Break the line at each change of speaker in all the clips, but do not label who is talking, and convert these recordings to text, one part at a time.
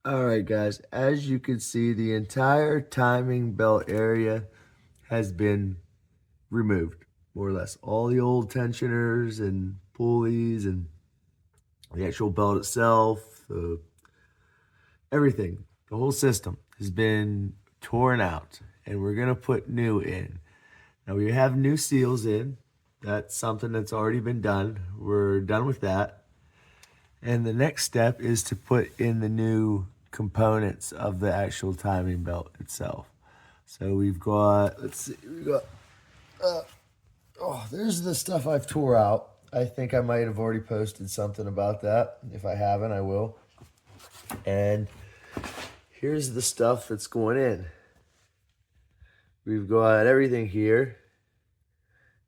All right, guys, as you can see, the entire timing belt area has been removed, more or less. All the old tensioners and pulleys and the actual belt itself, everything, the whole system has been torn out, and we're gonna put new in. Now we have new seals in. That's something that's already been done. We're done with that. And the next step is to put in the new components of the actual timing belt itself. So we've got, let's see, we've got, oh, there's the stuff I've tore out. I think I might have already posted something about that. If I haven't, I will. And here's the stuff that's going in. We've got everything here.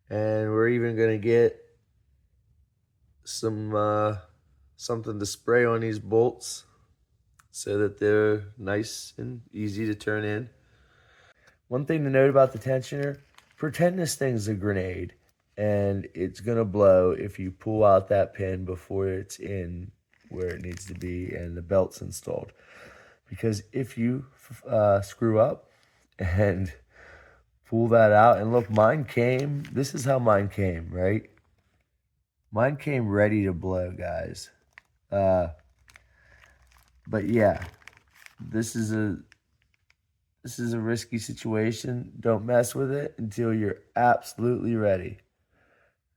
And we're even gonna get some something to spray on these bolts so that they're nice and easy to turn in. One thing to note about the tensioner, pretend this thing's a grenade and it's gonna blow if you pull out that pin before it's in where it needs to be and the belt's installed. Because if you screw up and pull that out, and look, mine came, this is how mine came, right? Mine came ready to blow, guys. But yeah, this is a risky situation. Don't mess with it until you're absolutely ready.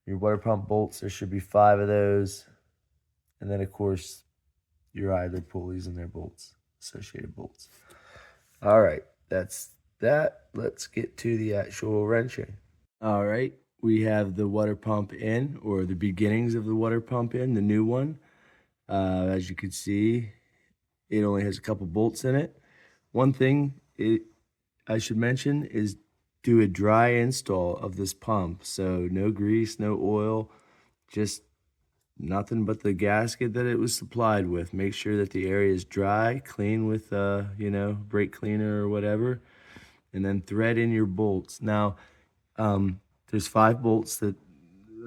Your water pump bolts, there should be 5 of those. And then of course, your idler pulleys and their bolts, associated bolts. All right, that's that. Let's get to the actual wrenching. All right, we have the water pump in, or the beginnings of the water pump in, the new one. As you can see, it only has a couple bolts in it. One thing I should mention is do a dry install of this pump. So no grease, no oil, just nothing but the gasket that it was supplied with. Make sure that the area is dry, clean with, brake cleaner or whatever, and then thread in your bolts. Now, there's 5 bolts that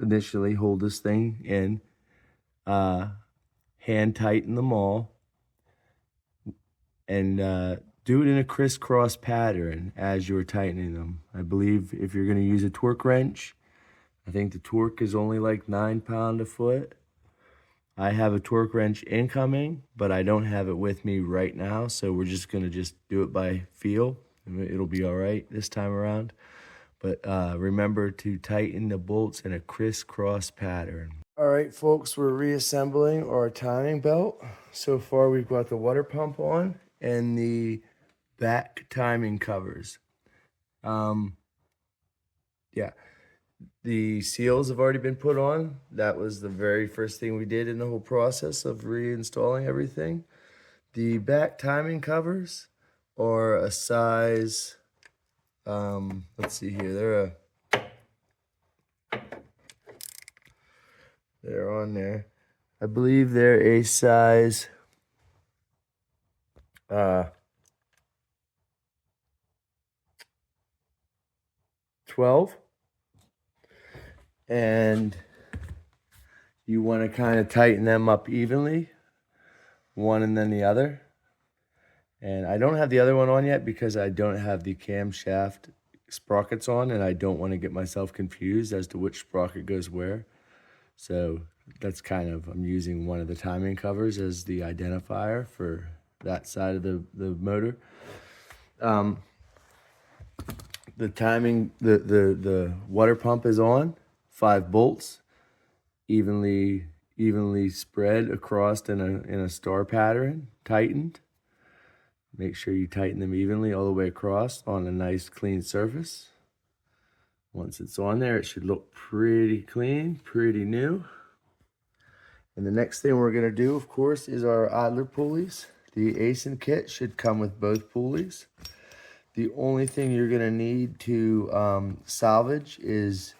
initially hold this thing in. Hand tighten them all, and do it in a crisscross pattern as you're tightening them. I believe if you're going to use a torque wrench, I think the torque is only like 9 pounds a foot. I have a torque wrench incoming, but I don't have it with me right now, so we're just going to do it by feel. It'll be all right this time around. But remember to tighten the bolts in a crisscross pattern. All right, folks, we're reassembling our timing belt. So far, we've got the water pump on and the back timing covers. Yeah, the seals have already been put on. That was the very first thing we did in the whole process of reinstalling everything. The back timing covers are a size, let's see here, they're on there. I believe they're a size 12. And you want to kind of tighten them up evenly, one and then the other. And I don't have the other one on yet because I don't have the camshaft sprockets on, and I don't want to get myself confused as to which sprocket goes where. So that's kind of, I'm using one of the timing covers as the identifier for that side of the motor. The timing, the water pump is on, 5 bolts, evenly spread across in a star pattern, tightened. Make sure you tighten them evenly all the way across on a nice clean surface. Once it's on there, it should look pretty clean, pretty new. And the next thing we're gonna do, of course, is our idler pulleys. The Aisin kit should come with both pulleys. The only thing you're gonna need to salvage is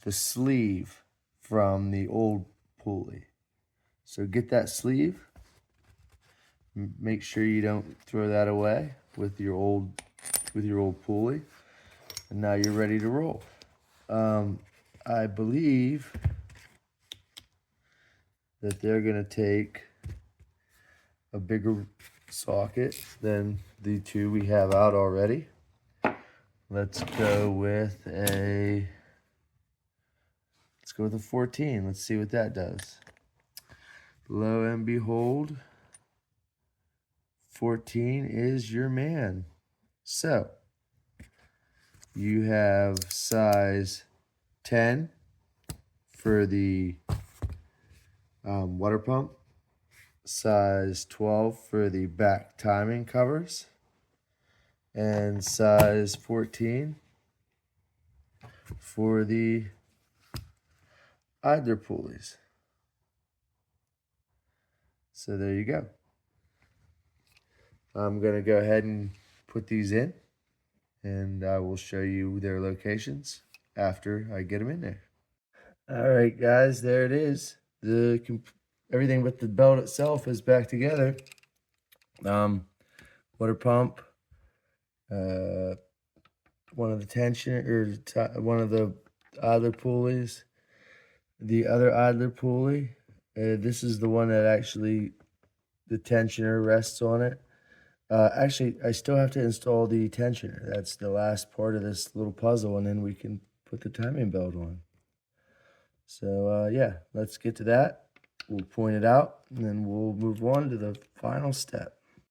the sleeve from the old pulley. So get that sleeve. Make sure you don't throw that away with your old pulley. And now you're ready to roll. I believe that they're gonna take a bigger socket than the two we have out already. Let's go with a 14. Let's see what that does. Lo and behold, 14 is your man. So you have size 10 for the water pump, size 12 for the back timing covers, and size 14 for the idler pulleys. So there you go. I'm going to go ahead and put these in, and I will show you their locations after I get them in there. All right, guys, there it is. Everything but the belt itself is back together. Water pump, one of the tensioner, or one of the idler pulleys, the other idler pulley. This is the one that actually the tensioner rests on it. Actually, I still have to install the tensioner. That's the last part of this little puzzle, and then we can put the timing belt on. So, yeah, let's get to that. We'll point it out, and then we'll move on to the final step.